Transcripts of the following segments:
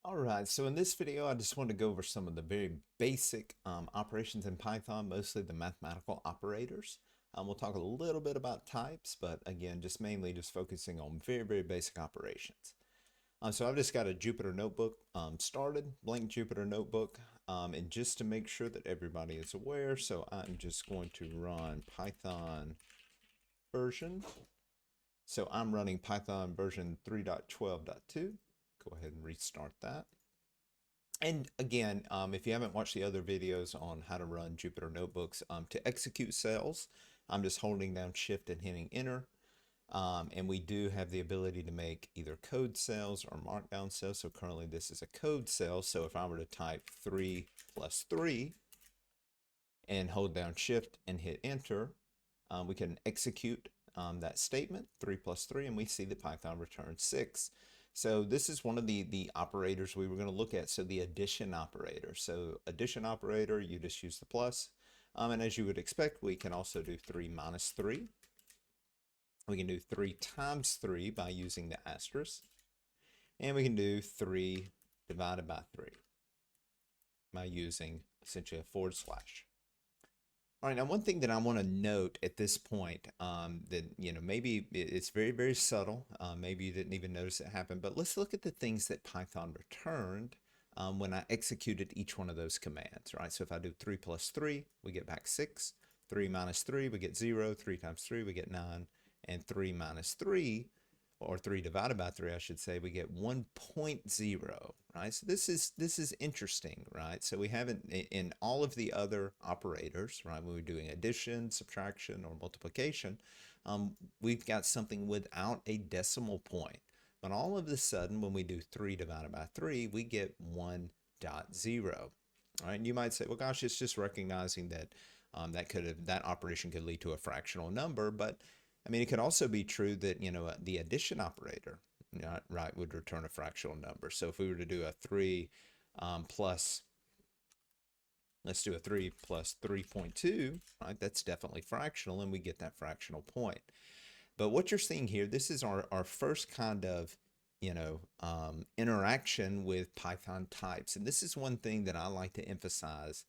All right, so in this video, I just want to go over some of the very basic operations in Python, mostly the mathematical operators. We'll talk a little bit about types, but again, just mainly just focusing on very basic operations. So I've just got a Jupyter notebook started, blank Jupyter notebook, and just to make sure that everybody is aware, so I'm just going to run Python version. So I'm running Python version 3.12.2. Go ahead and restart that. And again, if you haven't watched the other videos on how to run Jupyter Notebooks, to execute cells, I'm just holding down Shift and hitting Enter. And we do have the ability to make either code cells or markdown cells. So currently this is a code cell. So if I were to type 3 plus 3 and hold down Shift and hit Enter, we can execute that statement, 3 plus 3, and we see that Python returns 6. So this is one of the operators we were going to look at. So the addition operator. So addition operator, you just use the plus. And as you would expect, we can also do 3 minus 3. We can do 3 times 3 by using the asterisk. And we can do 3 divided by 3 by using essentially a forward slash. All right, now one thing that I want to note at this point, that maybe it's very subtle. Maybe you didn't even notice it happen, but let's look at the things that Python returned when I executed each one of those commands. Right, so if I do 3 plus 3, we get back 6. 3 minus 3, we get 0. 3 times 3, we get 9. And 3 minus 3, or 3 divided by 3, I should say, we get 1.0, right? So this is interesting, right? So we haven't, in all of the other operators, right, when we're doing addition, subtraction, or multiplication, we've got something without a decimal point. But all of a sudden, when we do 3 divided by 3, we get 1.0. All right, and you might say, well, gosh, it's just recognizing that that operation could lead to a fractional number, but I mean, it could also be true that, the addition operator, right, would return a fractional number. So if we were to do a 3 plus, let's do a 3 plus 3.2, right, that's definitely fractional, and we get that fractional point. But what you're seeing here, this is our first kind of, interaction with Python types. And this is one thing that I like to emphasize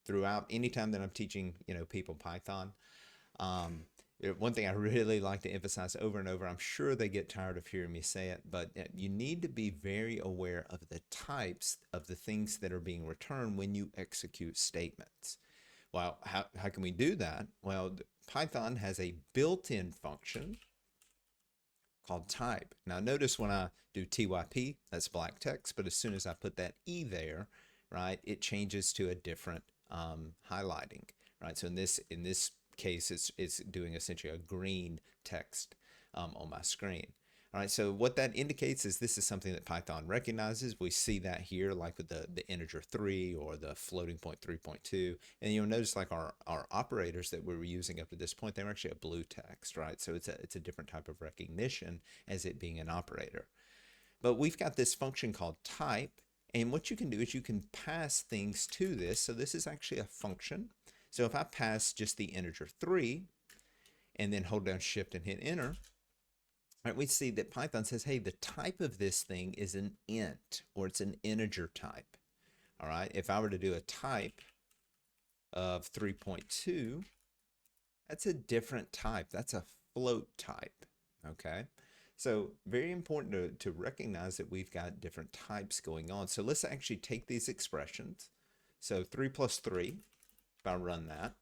throughout any time that I'm teaching, people Python. Um, One thing I really like to emphasize over and over, I'm sure they get tired of hearing me say it, but you need to be very aware of the types of the things that are being returned when you execute statements. Well, how can we do that? Well, Python has a built-in function called type. Now notice when I do TYP, that's black text, but as soon as I put that E there, right, it changes to a different highlighting, right? So in this case, it's doing essentially a green text on my screen. All right, so what that indicates is this is something that Python recognizes. We see that here, like with the integer 3 or the floating point 3.2. And you'll notice like our operators that we were using up to this point, they were actually a blue text, right? So it's a different type of recognition as it being an operator. But we've got this function called type. And what you can do is you can pass things to this. So this is actually a function. So if I pass just the integer 3 and then hold down shift and hit enter, right, we see that Python says, hey, the type of this thing is an int, or it's an integer type. All right, if I were to do a type of 3.2, that's a different type. That's a float type. Okay, so very important to recognize that we've got different types going on. So let's actually take these expressions. So 3 plus 3, if I run that,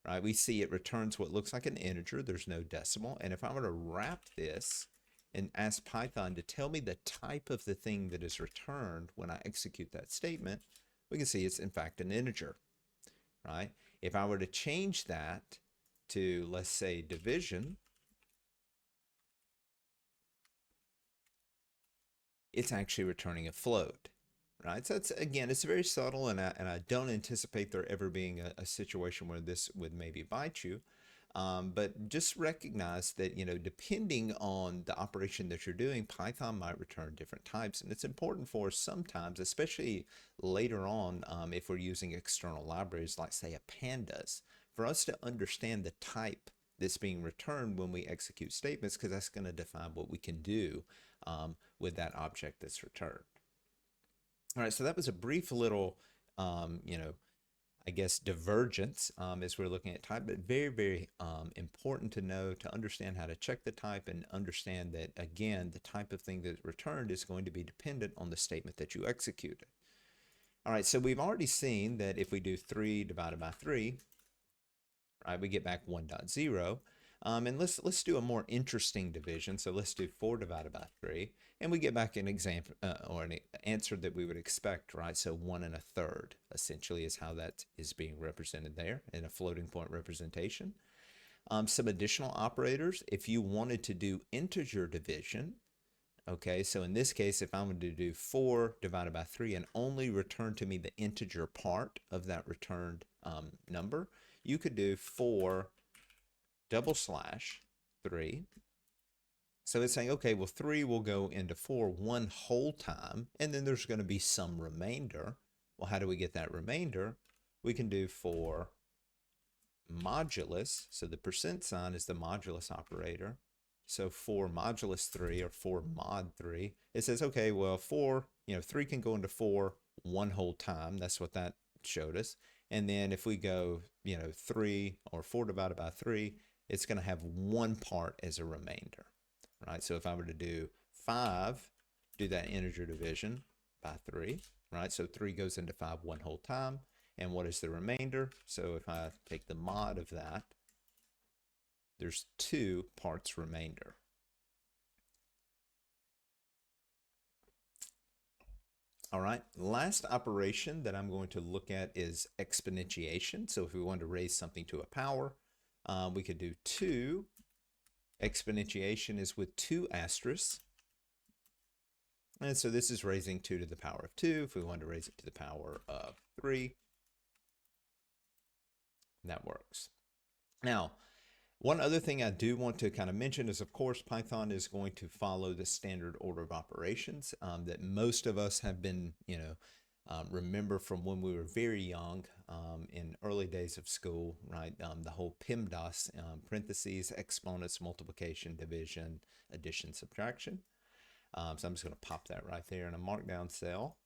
right, we see it returns what looks like an integer. There's no decimal. And if I were to wrap this and ask Python to tell me the type of the thing that is returned when I execute that statement, we can see it's in fact an integer, right? If I were to change that to, let's say, division, it's actually returning a float, right? So it's, again, it's very subtle, and I don't anticipate there ever being a situation where this would maybe bite you. But just recognize that, depending on the operation that you're doing, Python might return different types. And it's important for us sometimes, especially later on, if we're using external libraries like, say, a pandas, for us to understand the type that's being returned when we execute statements, because that's going to define what we can do with that object that's returned. All right, so that was a brief little, you know, I guess divergence as we're looking at type, but very, very important to know to understand how to check the type and understand that, again, the type of thing that's returned is going to be dependent on the statement that you executed. All right, so we've already seen that if we do 3 divided by 3, right, we get back 1.0. And let's do a more interesting division. So let's do 4 divided by 3, and we get back an example or an answer that we would expect, right? So 1 1/3 essentially is how that is being represented there in a floating point representation. Some additional operators, if you wanted to do integer division, okay, so in this case, if I wanted to do 4 divided by 3 and only return to me the integer part of that returned number, you could do 4 /3. So it's saying, okay, well, 3 will go into 4 one whole time, and then there's going to be some remainder. Well, how do we get that remainder? We can do 4 modulus. So the percent sign is the modulus operator. So 4 modulus 3 or 4 mod 3. It says, okay, well, 4, 3 can go into 4 one whole time. That's what that showed us. And then if we go, 3 or 4 divided by 3, it's going to have one part as a remainder, right? So if I were to do 5, do that integer division by 3, right? So 3 goes into 5 one whole time. And what is the remainder? So if I take the mod of that, there's 2 parts remainder. All right, last operation that I'm going to look at is exponentiation. So if we want to raise something to a power, we could do 2. Exponentiation is with 2 asterisks. And so this is raising 2 to the power of 2. If we want to raise it to the power of 3, that works. Now, one other thing I do want to kind of mention is, of course, Python is going to follow the standard order of operations that most of us have been, remember from when we were very young in early days of school, right? The whole PEMDAS, parentheses, exponents, multiplication, division, addition, subtraction. So I'm just going to pop that right there in a markdown cell.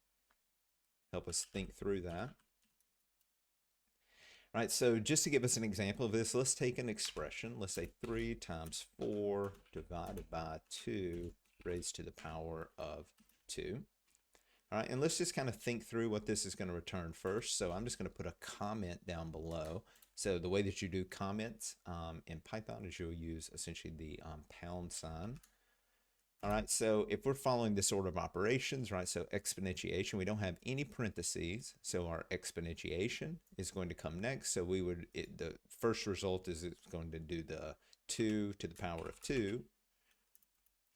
Help us think through that. All right, so just to give us an example of this, let's take an expression. Let's say 3 times 4 divided by 2 raised to the power of 2. All right, and let's just kind of think through what this is going to return first. So I'm just going to put a comment down below. So the way that you do comments in Python is you'll use essentially the pound sign. All right, so if we're following this order of operations, right, so exponentiation, we don't have any parentheses, so our exponentiation is going to come next. So we would, the first result is it's going to do the 2 to the power of 2.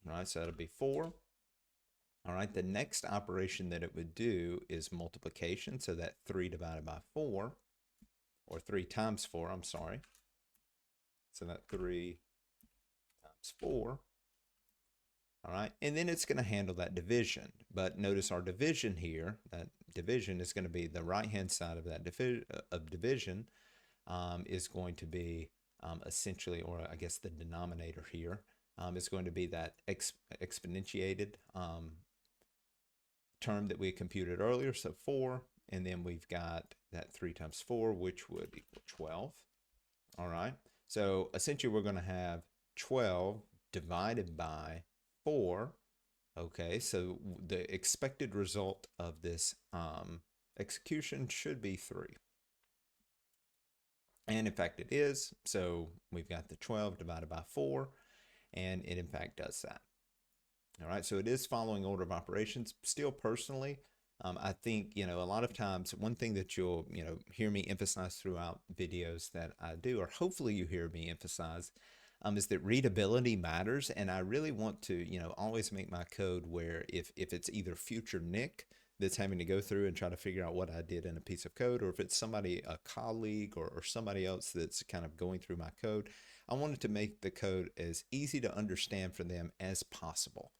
All right, so that'll be 4. All right, the next operation that it would do is multiplication, so that 3 divided by 4, or 3 times 4, I'm sorry. So that 3 times 4. All right, and then it's going to handle that division. But notice our division here, that division is going to be the right-hand side of that division is going to be essentially, or I guess the denominator here is going to be that exponentiated term that we computed earlier, so 4, and then we've got that 3 times 4, which would equal 12. All right, so essentially we're going to have 12 divided by 4. Okay, so the expected result of this execution should be 3. And in fact it is. So we've got the 12 divided by 4, and it in fact does that. All right, so it is following order of operations. Still, personally, I think, a lot of times one thing that you'll, hear me emphasize throughout videos that I do, or hopefully you hear me emphasize, is that readability matters. And I really want to, always make my code where if it's either future Nick that's having to go through and try to figure out what I did in a piece of code, or if it's somebody, a colleague or somebody else that's kind of going through my code, I wanted to make the code as easy to understand for them as possible,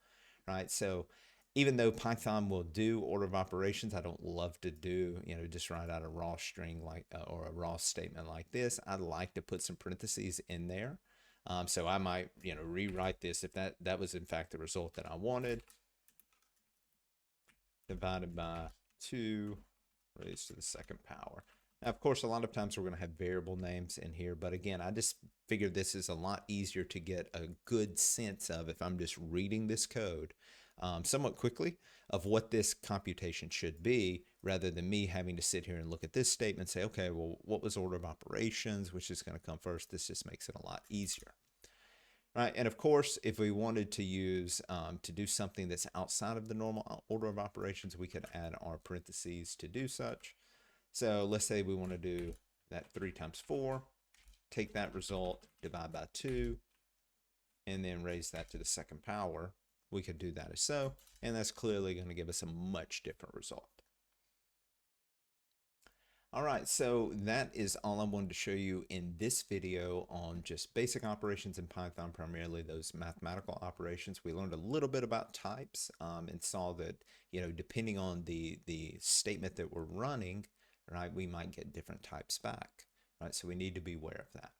right? So even though Python will do order of operations, I don't love to do, just write out a raw string like, or a raw statement like this. I like to put some parentheses in there. So I might, rewrite this if that was in fact the result that I wanted. Divided by 2 raised to the second power. Now, of course, a lot of times we're going to have variable names in here, but again, I just figured this is a lot easier to get a good sense of if I'm just reading this code somewhat quickly of what this computation should be, rather than me having to sit here and look at this statement and say, okay, well, what was order of operations, which is going to come first? This just makes it a lot easier. Right, and of course, if we wanted to use to do something that's outside of the normal order of operations, we could add our parentheses to do such. So let's say we want to do that 3 times 4, take that result, divide by 2, and then raise that to the second power. We could do that as so, and that's clearly going to give us a much different result. All right, so that is all I wanted to show you in this video on just basic operations in Python, primarily those mathematical operations. We learned a little bit about types and saw that, depending on the statement that we're running, right, we might get different types back, right? So we need to be aware of that.